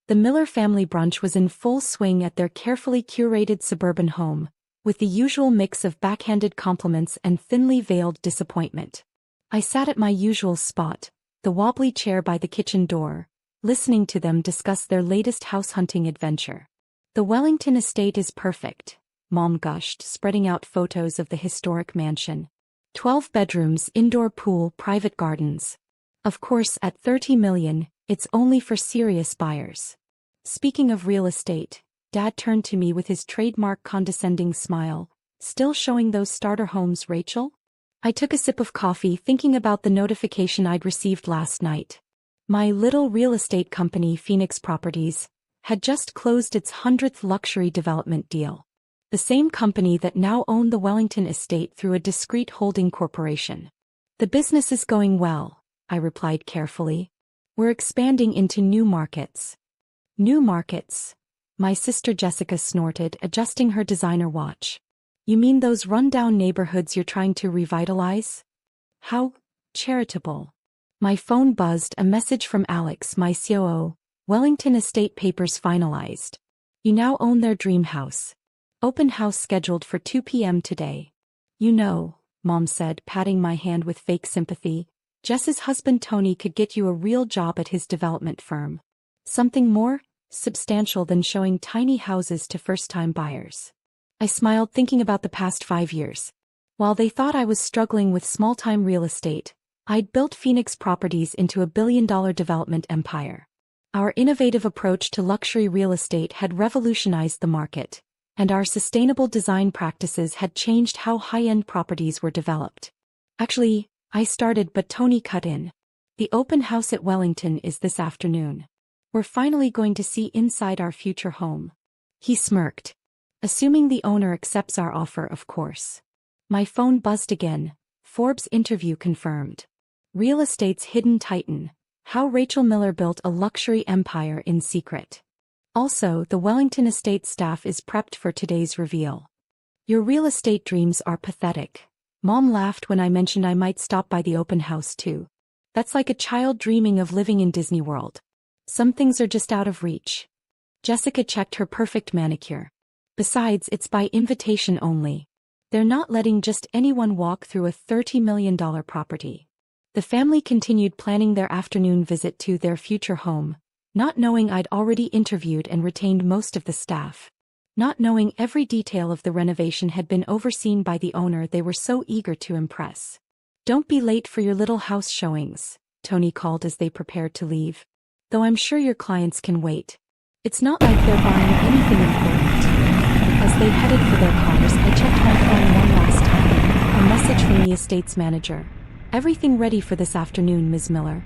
The Miller family brunch was in full swing at their carefully curated suburban home, with the usual mix of backhanded compliments and thinly veiled disappointment. I sat at my usual spot, the wobbly chair by the kitchen door, listening to them discuss their latest house hunting adventure. The Wellington estate is perfect, Mom gushed, spreading out photos of the historic mansion. 12 bedrooms, indoor pool, private gardens. Of course, at $30 million, it's only for serious buyers. Speaking of real estate, Dad turned to me with his trademark condescending smile. Still showing those starter homes, Rachel? I took a sip of coffee, thinking about the notification I'd received last night. My little real estate company, Phoenix Properties, had just closed its 100th luxury development deal. The same company that now owned the Wellington estate through a discreet holding corporation. The business is going well, I replied carefully. We're expanding into new markets. New markets? My sister Jessica snorted, adjusting her designer watch. You mean those run-down neighborhoods you're trying to revitalize? How charitable. My phone buzzed, a message from Alex, my COO. Wellington estate papers finalized. You now own their dream house. Open house scheduled for 2 p.m. today. You know, Mom said, patting my hand with fake sympathy, Jess's husband Tony could get you a real job at his development firm. Something more substantial than showing tiny houses to first-time buyers. I smiled, thinking about the past 5 years. While they thought I was struggling with small-time real estate, I'd built Phoenix Properties into a billion-dollar development empire. Our innovative approach to luxury real estate had revolutionized the market, and our sustainable design practices had changed how high-end properties were developed. Actually, I started, but Tony cut in. The open house at Wellington is this afternoon. We're finally going to see inside our future home. He smirked. Assuming the owner accepts our offer, of course. My phone buzzed again. Forbes interview confirmed. Real estate's hidden titan. How Rachel Miller built a luxury empire in secret. Also, the Wellington estate staff is prepped for today's reveal. Your real estate dreams are pathetic. Mom laughed when I mentioned I might stop by the open house too. That's like a child dreaming of living in Disney World. Some things are just out of reach. Jessica checked her perfect manicure. Besides, it's by invitation only. They're not letting just anyone walk through a $30 million property. The family continued planning their afternoon visit to their future home, not knowing I'd already interviewed and retained most of the staff. Not knowing every detail of the renovation had been overseen by the owner they were so eager to impress. Don't be late for your little house showings, Tony called as they prepared to leave. Though I'm sure your clients can wait. It's not like they're buying anything important. As they headed for their cars, I checked my phone one last time. A message from the estate's manager. Everything ready for this afternoon, Ms. Miller.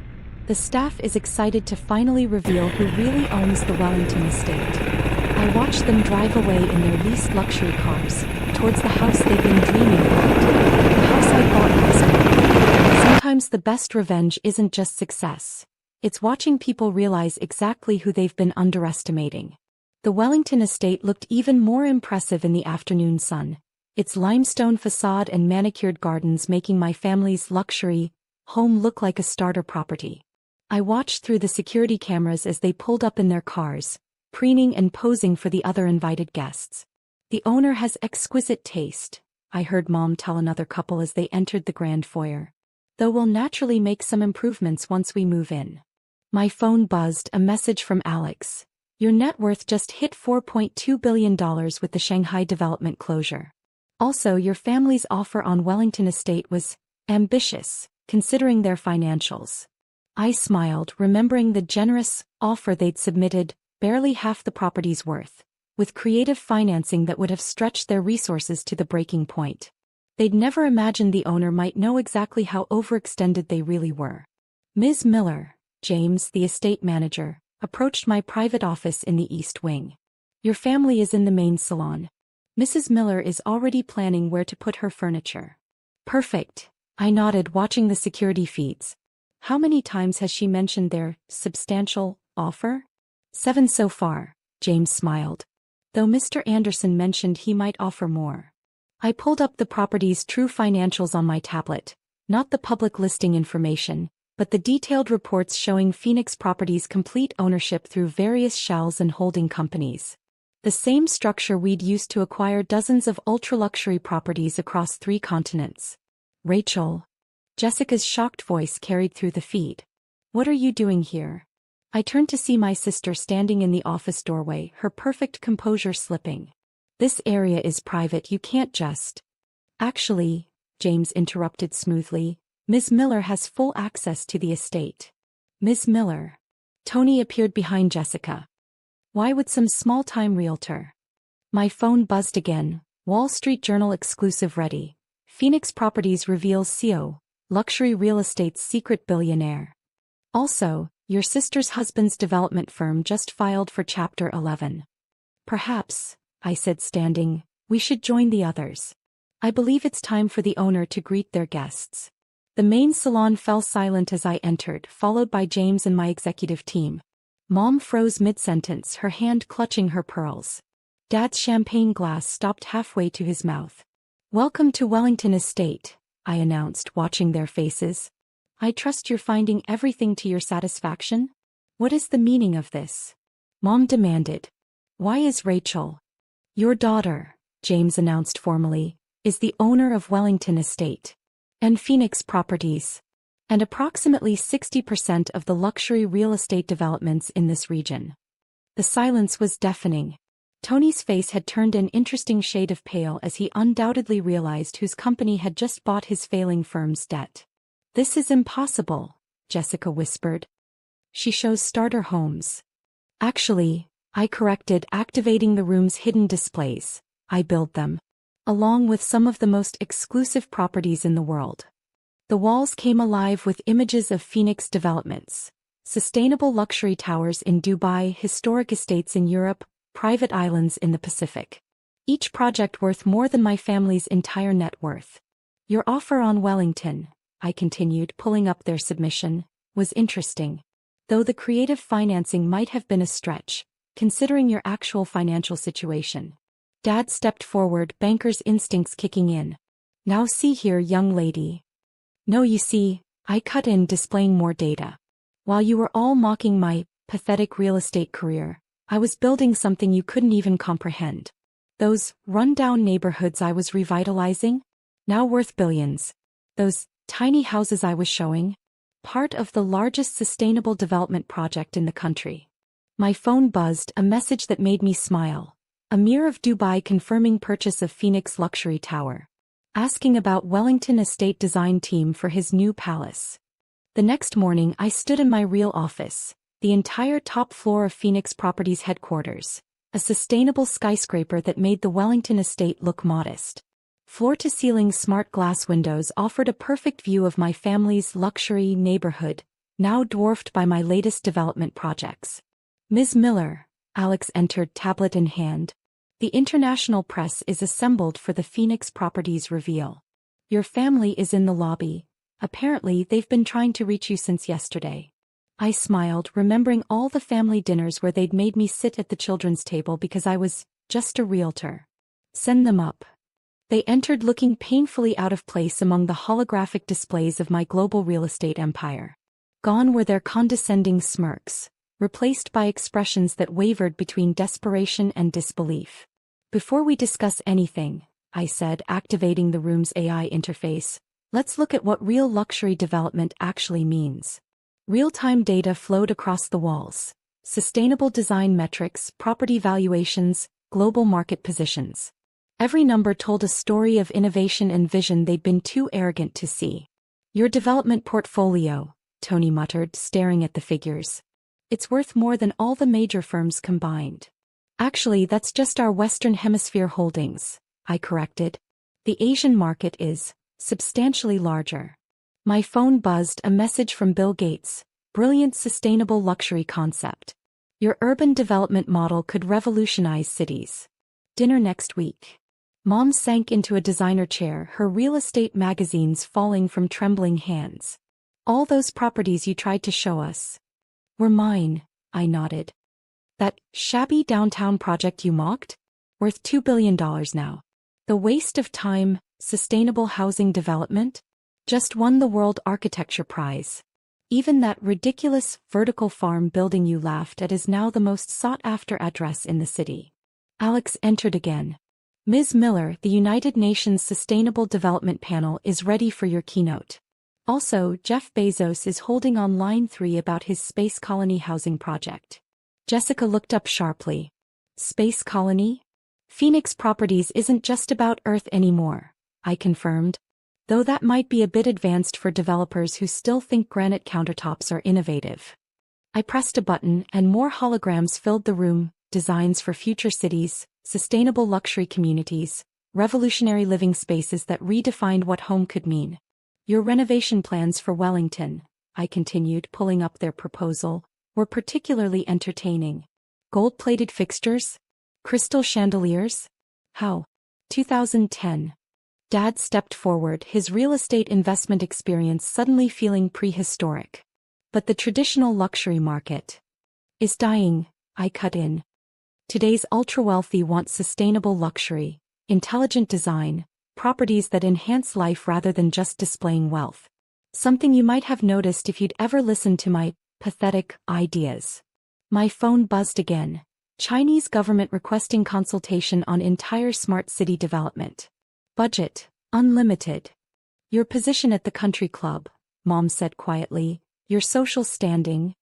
The staff is excited to finally reveal who really owns the Wellington estate. I watched them drive away in their leased luxury cars, towards the house they've been dreaming about. The house I bought last month. Sometimes the best revenge isn't just success. It's watching people realize exactly who they've been underestimating. The Wellington estate looked even more impressive in the afternoon sun, its limestone facade and manicured gardens making my family's luxury home look like a starter property. I watched through the security cameras as they pulled up in their cars, preening and posing for the other invited guests. The owner has exquisite taste, I heard Mom tell another couple as they entered the grand foyer. Though we'll naturally make some improvements once we move in. My phone buzzed, a message from Alex. Your net worth just hit $4.2 billion with the Shanghai development closure. Also, your family's offer on Wellington estate was ambitious, considering their financials. I smiled, remembering the generous offer they'd submitted, barely half the property's worth, with creative financing that would have stretched their resources to the breaking point. They'd never imagined the owner might know exactly how overextended they really were. Ms. Miller, James, the estate manager, approached my private office in the East Wing. Your family is in the main salon. Mrs. Miller is already planning where to put her furniture. Perfect, I nodded, watching the security feeds. How many times has she mentioned their substantial offer? 7 so far, James smiled. Though Mr. Anderson mentioned he might offer more. I pulled up the property's true financials on my tablet, not the public listing information, but the detailed reports showing Phoenix Properties' complete ownership through various shells and holding companies. The same structure we'd used to acquire dozens of ultra-luxury properties across 3 continents. Rachel. Jessica's shocked voice carried through the feed. What are you doing here? I turned to see my sister standing in the office doorway, her perfect composure slipping. This area is private, you can't just. Actually, James interrupted smoothly, Ms. Miller has full access to the estate. Ms. Miller. Tony appeared behind Jessica. Why would some small-time realtor? My phone buzzed again. Wall Street Journal exclusive ready. Phoenix Properties reveals CEO, luxury real estate's secret billionaire. Also, your sister's husband's development firm just filed for Chapter 11. Perhaps, I said standing, we should join the others. I believe it's time for the owner to greet their guests. The main salon fell silent as I entered, followed by James and my executive team. Mom froze mid-sentence, her hand clutching her pearls. Dad's champagne glass stopped halfway to his mouth. Welcome to Wellington Estate, I announced, watching their faces. I trust you're finding everything to your satisfaction? What is the meaning of this? Mom demanded. Why is Rachel? Your daughter, James announced formally, is the owner of Wellington Estate. And Phoenix Properties. And approximately 60% of the luxury real estate developments in this region. The silence was deafening. Tony's face had turned an interesting shade of pale as he undoubtedly realized whose company had just bought his failing firm's debt. This is impossible, Jessica whispered. She shows starter homes. Actually, I corrected, activating the room's hidden displays. I build them. Along with some of the most exclusive properties in the world. The walls came alive with images of Phoenix developments. Sustainable luxury towers in Dubai, historic estates in Europe, private islands in the Pacific. Each project worth more than my family's entire net worth. Your offer on Wellington, I continued, pulling up their submission, was interesting. Though the creative financing might have been a stretch, considering your actual financial situation. Dad stepped forward, banker's instincts kicking in. Now see here, young lady. No, you see, I cut in, displaying more data. While you were all mocking my pathetic real estate career, I was building something you couldn't even comprehend. Those run-down neighborhoods I was revitalizing, now worth billions. Those tiny houses I was showing, part of the largest sustainable development project in the country. My phone buzzed, a message that made me smile. Amir of Dubai confirming purchase of Phoenix Luxury Tower. Asking about Wellington Estate design team for his new palace. The next morning I stood in my real office, the entire top floor of Phoenix Properties headquarters, a sustainable skyscraper that made the Wellington Estate look modest. Floor-to-ceiling smart glass windows offered a perfect view of my family's luxury neighborhood, now dwarfed by my latest development projects. Ms. Miller, Alex entered, tablet in hand. The international press is assembled for the Phoenix Properties reveal. Your family is in the lobby. Apparently they've been trying to reach you since yesterday. I smiled, remembering all the family dinners where they'd made me sit at the children's table because I was just a realtor. Send them up. They entered, looking painfully out of place among the holographic displays of my global real estate empire. Gone were their condescending smirks, replaced by expressions that wavered between desperation and disbelief. Before we discuss anything, I said, activating the room's AI interface, let's look at what real luxury development actually means. Real-time data flowed across the walls. Sustainable design metrics, property valuations, global market positions. Every number told a story of innovation and vision they'd been too arrogant to see. Your development portfolio, Tony muttered, staring at the figures. It's worth more than all the major firms combined. Actually, that's just our Western Hemisphere holdings, I corrected. The Asian market is substantially larger. My phone buzzed, a message from Bill Gates. Brilliant sustainable luxury concept. Your urban development model could revolutionize cities. Dinner next week. Mom sank into a designer chair, her real estate magazines falling from trembling hands. All those properties you tried to show us were mine, I nodded. That shabby downtown project you mocked? Worth $2 billion now. The waste of time, sustainable housing development? Just won the World Architecture Prize. Even that ridiculous vertical farm building you laughed at is now the most sought-after address in the city. Alex entered again. Ms. Miller, the United Nations Sustainable Development Panel is ready for your keynote. Also, Jeff Bezos is holding on line 3 about his space colony housing project. Jessica looked up sharply. Space colony? Phoenix Properties isn't just about Earth anymore, I confirmed. Though that might be a bit advanced for developers who still think granite countertops are innovative. I pressed a button and more holograms filled the room, designs for future cities, sustainable luxury communities, revolutionary living spaces that redefined what home could mean. Your renovation plans for Wellington, I continued, pulling up their proposal, were particularly entertaining. Gold-plated fixtures? Crystal chandeliers? How? 2010. Dad stepped forward, his real estate investment experience suddenly feeling prehistoric. But the traditional luxury market is dying, I cut in. Today's ultra-wealthy want sustainable luxury, intelligent design, properties that enhance life rather than just displaying wealth. Something you might have noticed if you'd ever listened to my pathetic ideas. My phone buzzed again. Chinese government requesting consultation on entire smart city development. Budget, unlimited. Your position at the country club, Mom said quietly, your social standing,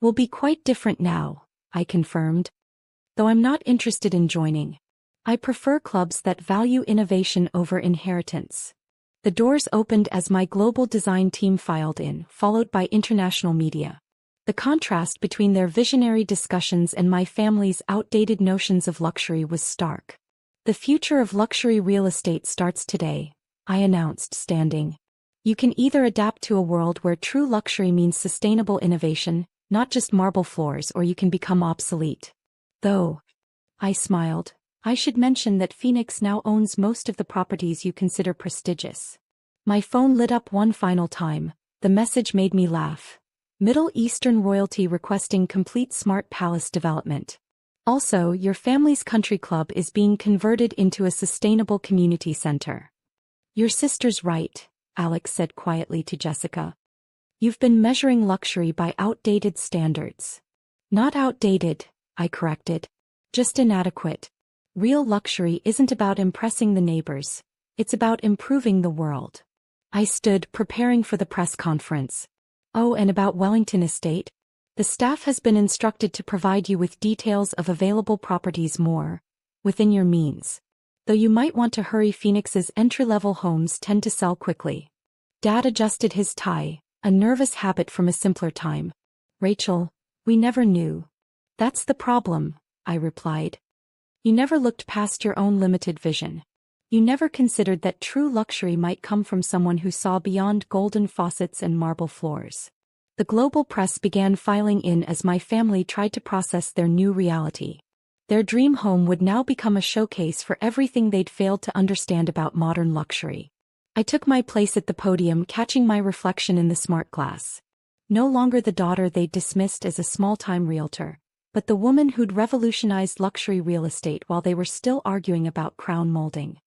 will be quite different now, I confirmed. Though I'm not interested in joining. I prefer clubs that value innovation over inheritance. The doors opened as my global design team filed in, followed by international media. The contrast between their visionary discussions and my family's outdated notions of luxury was stark. The future of luxury real estate starts today, I announced, standing. You can either adapt to a world where true luxury means sustainable innovation, not just marble floors, or you can become obsolete. Though, I smiled, I should mention that Phoenix now owns most of the properties you consider prestigious. My phone lit up one final time. The message made me laugh. Middle Eastern royalty requesting complete smart palace development. Also, your family's country club is being converted into a sustainable community center. Your sister's right, Alex said quietly to Jessica. You've been measuring luxury by outdated standards. Not outdated, I corrected. Just inadequate. Real luxury isn't about impressing the neighbors. It's about improving the world. I stood, preparing for the press conference. Oh, and about Wellington Estate? The staff has been instructed to provide you with details of available properties more within your means. Though you might want to hurry, Phoenix's entry-level homes tend to sell quickly. Dad adjusted his tie, a nervous habit from a simpler time. Rachel, we never knew. That's the problem, I replied. You never looked past your own limited vision. You never considered that true luxury might come from someone who saw beyond golden faucets and marble floors. The global press began filing in as my family tried to process their new reality. Their dream home would now become a showcase for everything they'd failed to understand about modern luxury. I took my place at the podium, catching my reflection in the smart glass. No longer the daughter they'd dismissed as a small-time realtor, but the woman who'd revolutionized luxury real estate while they were still arguing about crown molding.